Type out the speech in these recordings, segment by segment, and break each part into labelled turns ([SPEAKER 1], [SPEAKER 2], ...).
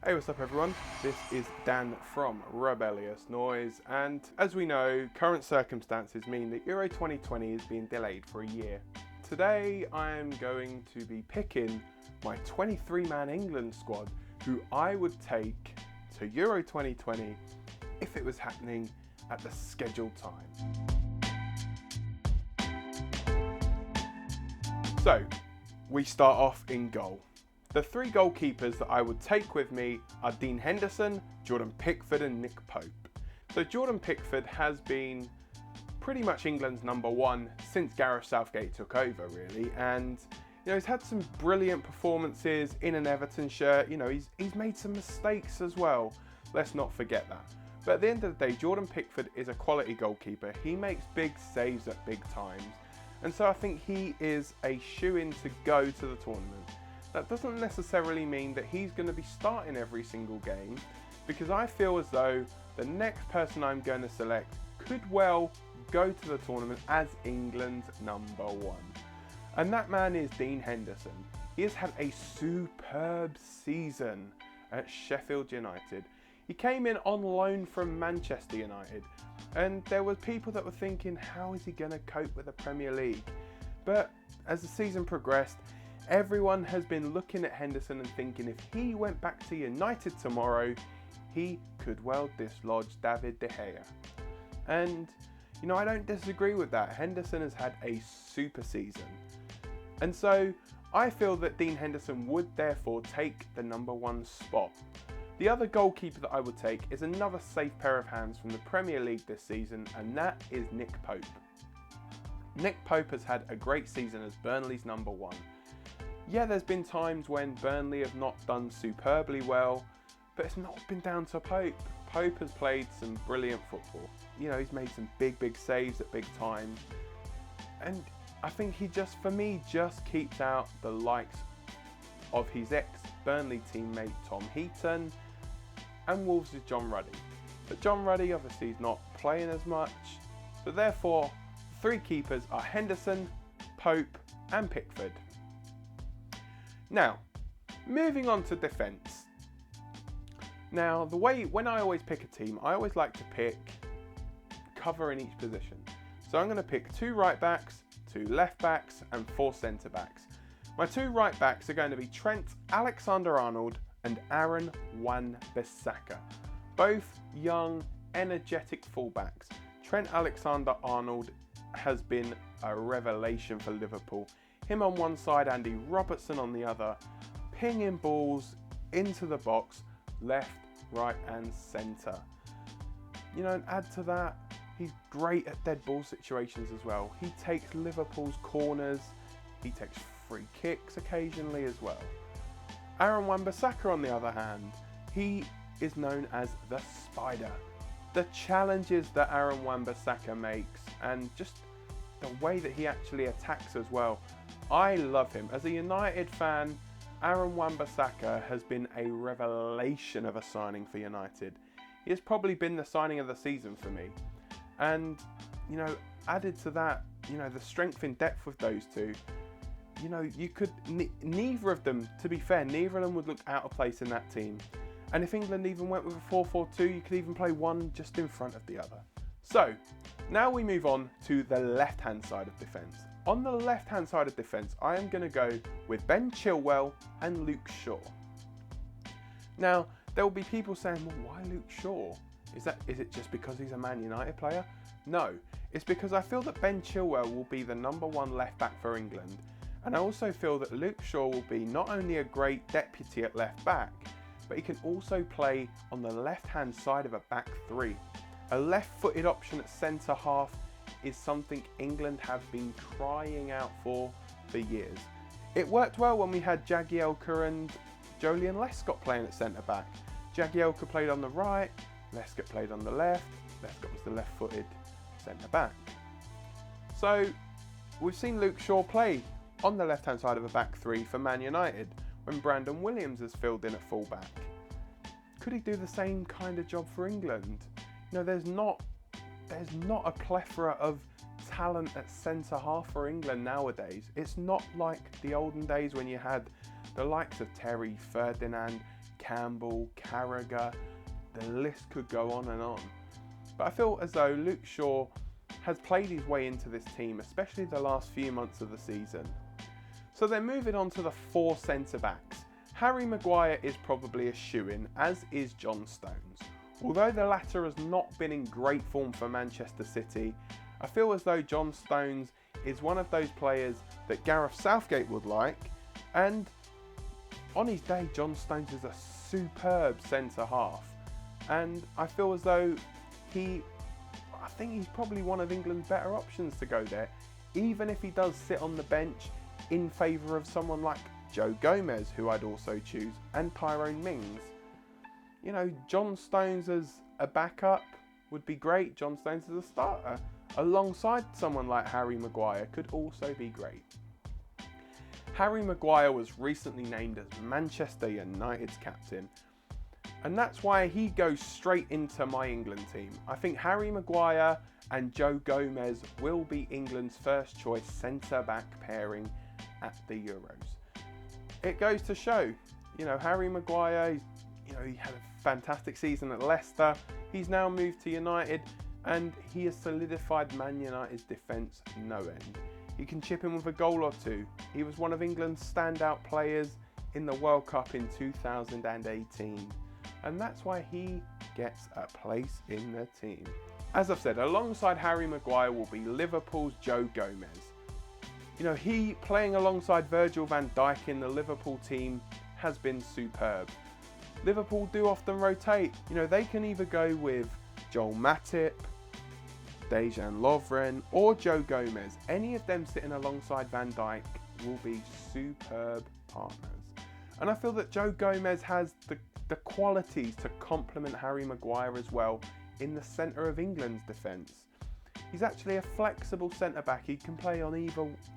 [SPEAKER 1] Hey, what's up everyone? This is Dan from Rebellious Noise, and as we know, current circumstances mean that Euro 2020 is being delayed for a year. Today I am going to be picking my 23-man England squad who I would take to Euro 2020 if it was happening at the scheduled time. So, we start off in goal. The three goalkeepers that I would take with me are Dean Henderson, Jordan Pickford and Nick Pope. So Jordan Pickford has been pretty much England's number one since Gareth Southgate took over really, and he's had some brilliant performances in an Everton shirt. He's made some mistakes as well, let's not forget that. But at the end of the day, Jordan Pickford is a quality goalkeeper. He makes big saves at big times, and so I think he is a shoo-in to go to the tournament. That doesn't necessarily mean that he's going to be starting every single game, because I feel as though the next person I'm going to select could well go to the tournament as England's number one. And that man is Dean Henderson. He has had a superb season at Sheffield United. He came in on loan from Manchester United, and there were people that were thinking, how is he going to cope with the Premier League? But as the season progressed, everyone has been looking at Henderson and thinking if he went back to United tomorrow, he could well dislodge David De Gea. And, I don't disagree with that. Henderson has had a super season. And so, I feel that Dean Henderson would therefore take the number one spot. The other goalkeeper that I would take is another safe pair of hands from the Premier League this season, and that is Nick Pope. Nick Pope has had a great season as Burnley's number one. Yeah, there's been times when Burnley have not done superbly well, but it's not been down to Pope. Pope has played some brilliant football. He's made some big saves at big times. And I think he just keeps out the likes of his ex-Burnley teammate Tom Heaton and Wolves' John Ruddy. But John Ruddy obviously is not playing as much, so therefore the three keepers are Henderson, Pope and Pickford. Now, moving on to defence. Now, when I always pick a team, I always like to pick cover in each position. So I'm going to pick 2 right backs, 2 left backs and 4 centre backs. My 2 right backs are going to be Trent Alexander-Arnold and Aaron Wan-Bissaka. Both young, energetic fullbacks. Trent Alexander-Arnold has been a revelation for Liverpool. Him on one side, Andy Robertson on the other, pinging balls into the box, left, right and centre. And add to that, he's great at dead ball situations as well. He takes Liverpool's corners, he takes free kicks occasionally as well. Aaron Wan-Bissaka on the other hand, he is known as the Spider. The challenges that Aaron Wan-Bissaka makes and just the way that he actually attacks as well. I love him. As a United fan, Aaron Wan-Bissaka has been a revelation of a signing for United. He has probably been the signing of the season for me. And, added to that, the strength in depth with those two, you could, neither of them, to be fair, neither of them would look out of place in that team. And if England even went with a 4-4-2, you could even play one just in front of the other. So, now we move on to the left-hand side of defence. On the left-hand side of defence, I am going to go with Ben Chilwell and Luke Shaw. Now, there will be people saying, well, why Luke Shaw? Is it just because he's a Man United player? No, it's because I feel that Ben Chilwell will be the number one left-back for England. And I also feel that Luke Shaw will be not only a great deputy at left-back, but he can also play on the left-hand side of a back three. A left-footed option at centre-half is something England have been crying out for years. It worked well when we had Jagielka and Joleon Lescott playing at centre-back. Jagielka played on the right, Lescott played on the left, Lescott was the left-footed centre-back. So, we've seen Luke Shaw play on the left-hand side of a back three for Man United when Brandon Williams has filled in at full-back. Could he do the same kind of job for England? There's not a plethora of talent at centre-half for England nowadays. It's not like the olden days when you had the likes of Terry, Ferdinand, Campbell, Carragher, the list could go on and on. But I feel as though Luke Shaw has played his way into this team, especially the last few months of the season. So then moving on to the 4 centre-backs. Harry Maguire is probably a shoo-in, as is John Stones. Although the latter has not been in great form for Manchester City, I feel as though John Stones is one of those players that Gareth Southgate would like, and on his day, John Stones is a superb centre-half. And I feel as though I think he's probably one of England's better options to go there, even if he does sit on the bench in favour of someone like Joe Gomez, who I'd also choose, and Tyrone Mings. You know, John Stones as a backup would be great. John Stones as a starter alongside someone like Harry Maguire could also be great. Harry Maguire was recently named as Manchester United's captain, and that's why he goes straight into my England team. I think Harry Maguire and Joe Gomez will be England's first choice centre-back pairing at the Euros. It goes to show, you know, Harry Maguire, he had a fantastic season at Leicester. He's now moved to United and he has solidified Man United's defence no end. He can chip in with a goal or two. He was one of England's standout players in the World Cup in 2018. And that's why he gets a place in the team. As I've said, alongside Harry Maguire will be Liverpool's Joe Gomez. You know, he playing alongside Virgil van Dijk in the Liverpool team has been superb. Liverpool do often rotate. You know, they can either go with Joel Matip, Dejan Lovren or Joe Gomez. Any of them sitting alongside Van Dijk will be superb partners. And I feel that Joe Gomez has the qualities to complement Harry Maguire as well in the centre of England's defence. He's actually a flexible centre-back. He can play on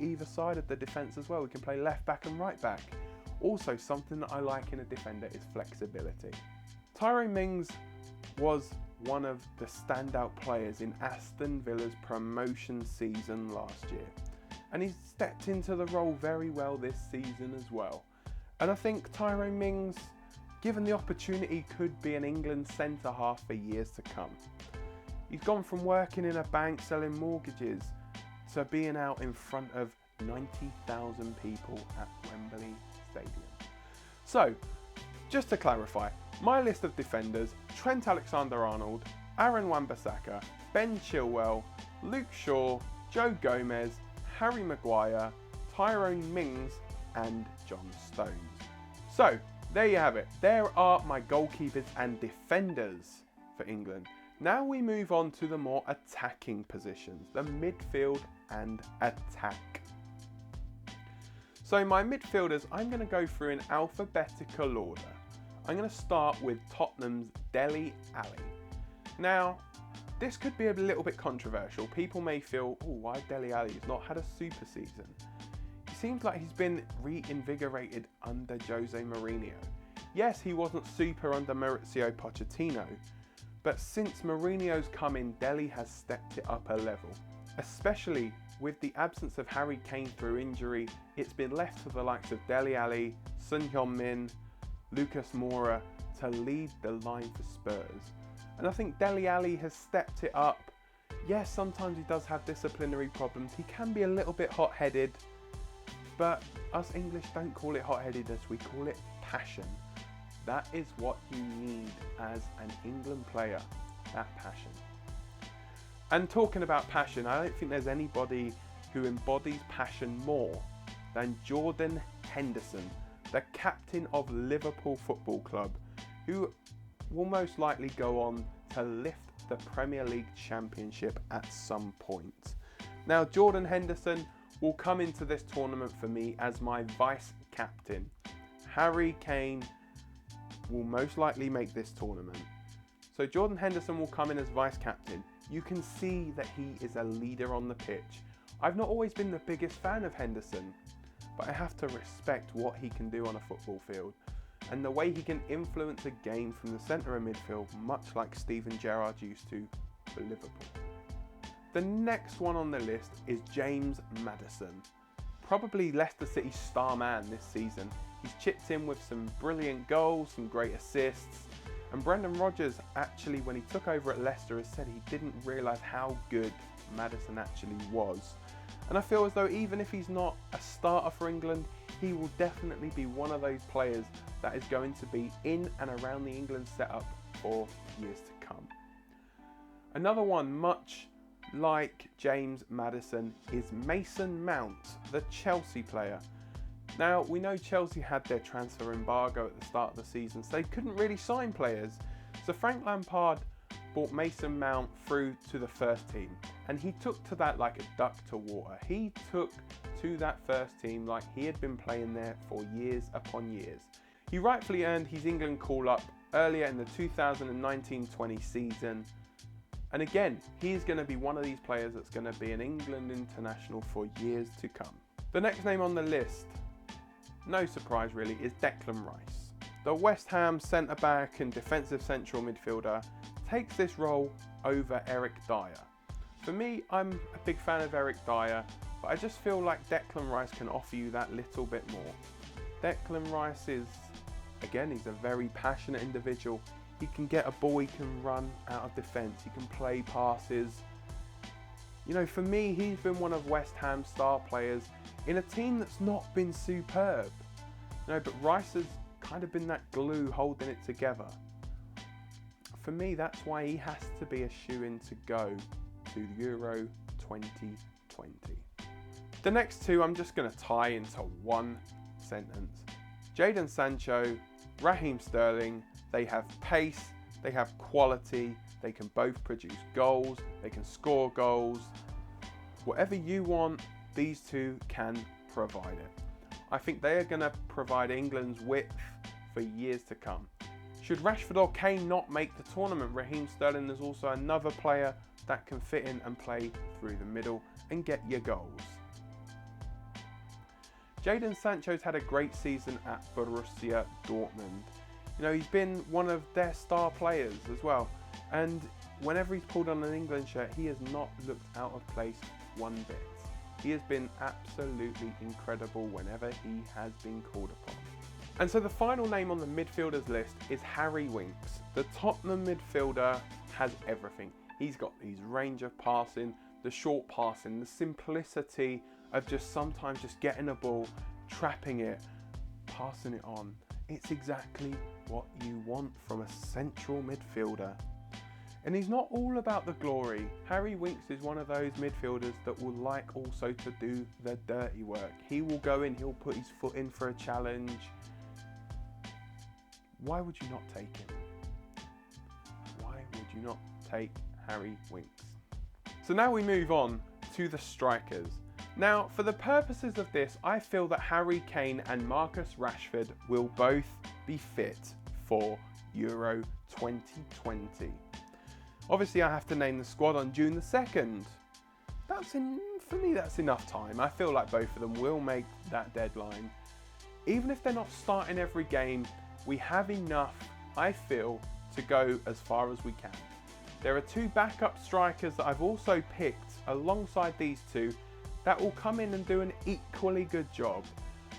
[SPEAKER 1] either side of the defence as well. He can play left back and right back. Also, something that I like in a defender is flexibility. Tyrone Mings was one of the standout players in Aston Villa's promotion season last year. And he's stepped into the role very well this season as well. And I think Tyrone Mings, given the opportunity, could be an England centre-half for years to come. He's gone from working in a bank selling mortgages to being out in front of 90,000 people at Wembley Stadium. So, just to clarify, my list of defenders: Trent Alexander-Arnold, Aaron Wan-Bissaka, Ben Chilwell, Luke Shaw, Joe Gomez, Harry Maguire, Tyrone Mings and John Stones. So, there you have it. There are my goalkeepers and defenders for England. Now we move on to the more attacking positions, the midfield and attack. So my midfielders, I'm going to go through in alphabetical order. I'm going to start with Tottenham's Dele Alli. Now, this could be a little bit controversial. People may feel, oh, why Dele Alli? He's not had a super season. He seems like he's been reinvigorated under Jose Mourinho. Yes, he wasn't super under Mauricio Pochettino, but since Mourinho's come in, Dele has stepped it up a level. Especially with the absence of Harry Kane through injury, it's been left to the likes of Dele Alli, Son Heung-min, Lucas Moura to lead the line for Spurs. And I think Dele Alli has stepped it up. Yes, sometimes he does have disciplinary problems. He can be a little bit hot-headed, but us English don't call it hot-headedness, we call it passion. That is what you need as an England player, that passion. And talking about passion, I don't think there's anybody who embodies passion more than Jordan Henderson, the captain of Liverpool Football Club, who will most likely go on to lift the Premier League Championship at some point. Now, Jordan Henderson will come into this tournament for me as my vice captain. Harry Kane will most likely make this tournament. So Jordan Henderson will come in as vice captain. You can see that he is a leader on the pitch. I've not always been the biggest fan of Henderson, but I have to respect what he can do on a football field and the way he can influence a game from the centre of midfield, much like Steven Gerrard used to for Liverpool. The next one on the list is James Maddison, probably Leicester City's star man this season. He's chipped in with some brilliant goals, some great assists. And Brendan Rodgers actually, when he took over at Leicester, has said he didn't realise how good Maddison actually was. And I feel as though even if he's not a starter for England, he will definitely be one of those players that is going to be in and around the England setup for years to come. Another one, much like James Maddison, is Mason Mount, the Chelsea player. Now, we know Chelsea had their transfer embargo at the start of the season, so they couldn't really sign players. So Frank Lampard brought Mason Mount through to the first team, and he took to that like a duck to water. He took to that first team like he had been playing there for years upon years. He rightfully earned his England call-up earlier in the 2019-20 season. And again, he's going to be one of these players that's going to be an England international for years to come. The next name on the list, no surprise really, is Declan Rice. The West Ham centre-back and defensive central midfielder takes this role over Eric Dyer. For me, I'm a big fan of Eric Dyer, but I just feel like Declan Rice can offer you that little bit more. Declan Rice is, again, he's a very passionate individual. He can get a ball, he can run out of defence, he can play passes. You know, for me, he's been one of West Ham's star players in a team that's not been superb. You know, but Rice has kind of been that glue holding it together. For me, that's why he has to be a shoo-in to go to Euro 2020. The next two I'm just going to tie into one sentence. Jadon Sancho, Raheem Sterling, they have pace, they have quality, they can both produce goals, they can score goals. Whatever you want, these two can provide it. I think they are going to provide England's width for years to come. Should Rashford or Kane not make the tournament, Raheem Sterling is also another player that can fit in and play through the middle and get your goals. Jadon Sancho's had a great season at Borussia Dortmund. You know, he's been one of their star players as well. And whenever he's pulled on an England shirt, he has not looked out of place one bit. He has been absolutely incredible whenever he has been called upon. And so the final name on the midfielders list is Harry Winks. The Tottenham midfielder has everything. He's got his range of passing, the short passing, the simplicity of just sometimes just getting a ball, trapping it, passing it on. It's exactly what you want from a central midfielder. And he's not all about the glory. Harry Winks is one of those midfielders that will like also to do the dirty work. He will go in, he'll put his foot in for a challenge. Why would you not take him? Why would you not take Harry Winks? So now we move on to the strikers. Now, for the purposes of this, I feel that Harry Kane and Marcus Rashford will both be fit for Euro 2020. Obviously, I have to name the squad on June the 2nd. For me, that's enough time. I feel like both of them will make that deadline. Even if they're not starting every game, we have enough, I feel, to go as far as we can. There are two backup strikers that I've also picked alongside these two that will come in and do an equally good job.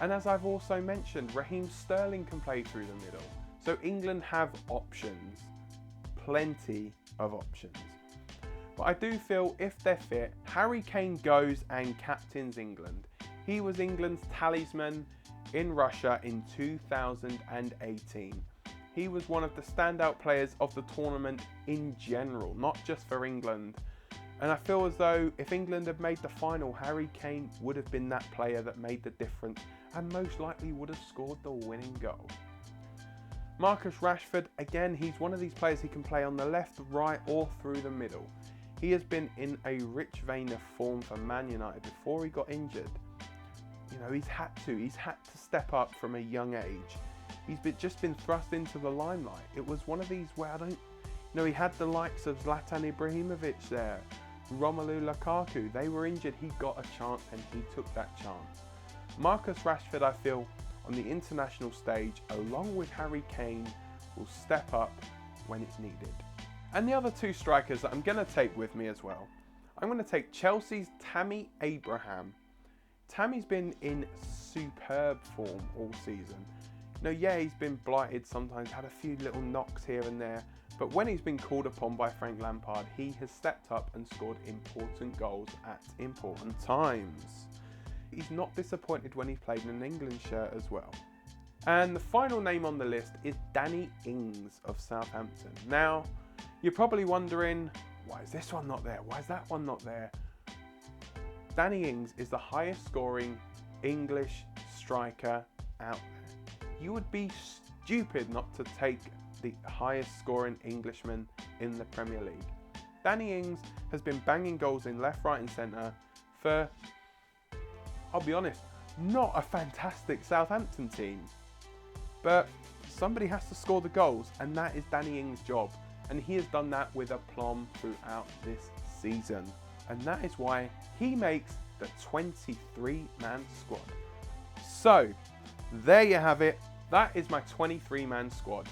[SPEAKER 1] And as I've also mentioned, Raheem Sterling can play through the middle. So England have options, plenty of options. But I do feel if they're fit, Harry Kane goes and captains England. He was England's talisman in Russia in 2018. He was one of the standout players of the tournament in general, not just for England. And I feel as though if England had made the final, Harry Kane would have been that player that made the difference and most likely would have scored the winning goal. Marcus Rashford, again, he's one of these players who can play on the left, right or through the middle. He has been in a rich vein of form for Man United before he got injured. You know, he's had to step up from a young age. He's just been thrust into the limelight. It was one of these where he had the likes of Zlatan Ibrahimovic there, Romelu Lukaku. They were injured, he got a chance and he took that chance. Marcus Rashford, I feel, on the international stage, along with Harry Kane, will step up when it's needed. And the other two strikers that I'm going to take with me as well, I'm going to take Chelsea's Tammy Abraham. Tammy's been in superb form all season. Yeah, he's been blighted sometimes, had a few little knocks here and there, but when he's been called upon by Frank Lampard, he has stepped up and scored important goals at important times. He's not disappointed when he's played in an England shirt as well. And the final name on the list is Danny Ings of Southampton. Now, you're probably wondering, why is this one not there? Why is that one not there? Danny Ings is the highest scoring English striker out there. You would be stupid not to take the highest scoring Englishman in the Premier League. Danny Ings has been banging goals in left, right and centre for, I'll be honest, not a fantastic Southampton team. But somebody has to score the goals, and that is Danny Ings' job. And he has done that with aplomb throughout this season. And that is why he makes the 23-man squad. So, there you have it. That is my 23-man squad.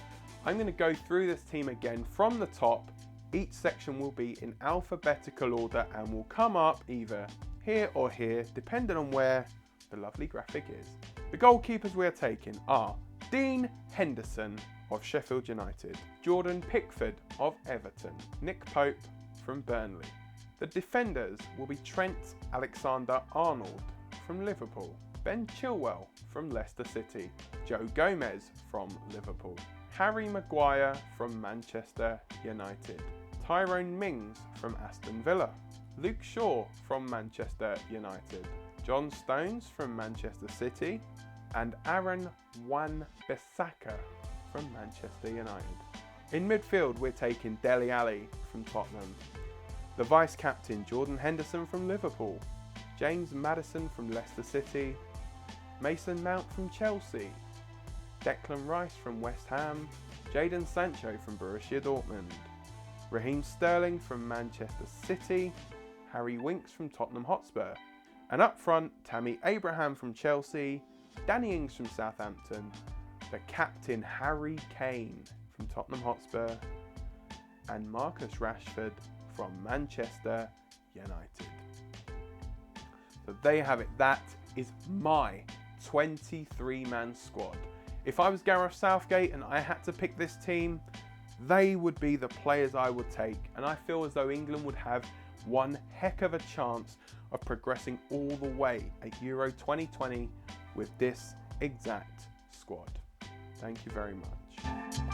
[SPEAKER 1] I'm going to go through this team again from the top. Each section will be in alphabetical order and will come up either here or here, depending on where the lovely graphic is. The goalkeepers we are taking are Dean Henderson of Sheffield United, Jordan Pickford of Everton, Nick Pope from Burnley. The defenders will be Trent Alexander-Arnold from Liverpool, Ben Chilwell from Leicester City, Joe Gomez from Liverpool, Harry Maguire from Manchester United, Tyrone Mings from Aston Villa, Luke Shaw from Manchester United, John Stones from Manchester City, and Aaron Wan-Bissaka from Manchester United. In midfield, we're taking Dele Alli from Tottenham, the vice-captain Jordan Henderson from Liverpool, James Maddison from Leicester City, Mason Mount from Chelsea, Declan Rice from West Ham, Jadon Sancho from Borussia Dortmund, Raheem Sterling from Manchester City, Harry Winks from Tottenham Hotspur, and up front, Tammy Abraham from Chelsea, Danny Ings from Southampton, the captain Harry Kane from Tottenham Hotspur, and Marcus Rashford from Manchester United. So there you have it. That is my 23-man squad. If I was Gareth Southgate and I had to pick this team, they would be the players I would take. And I feel as though England would have one heck of a chance of progressing all the way at Euro 2020 with this exact squad. Thank you very much.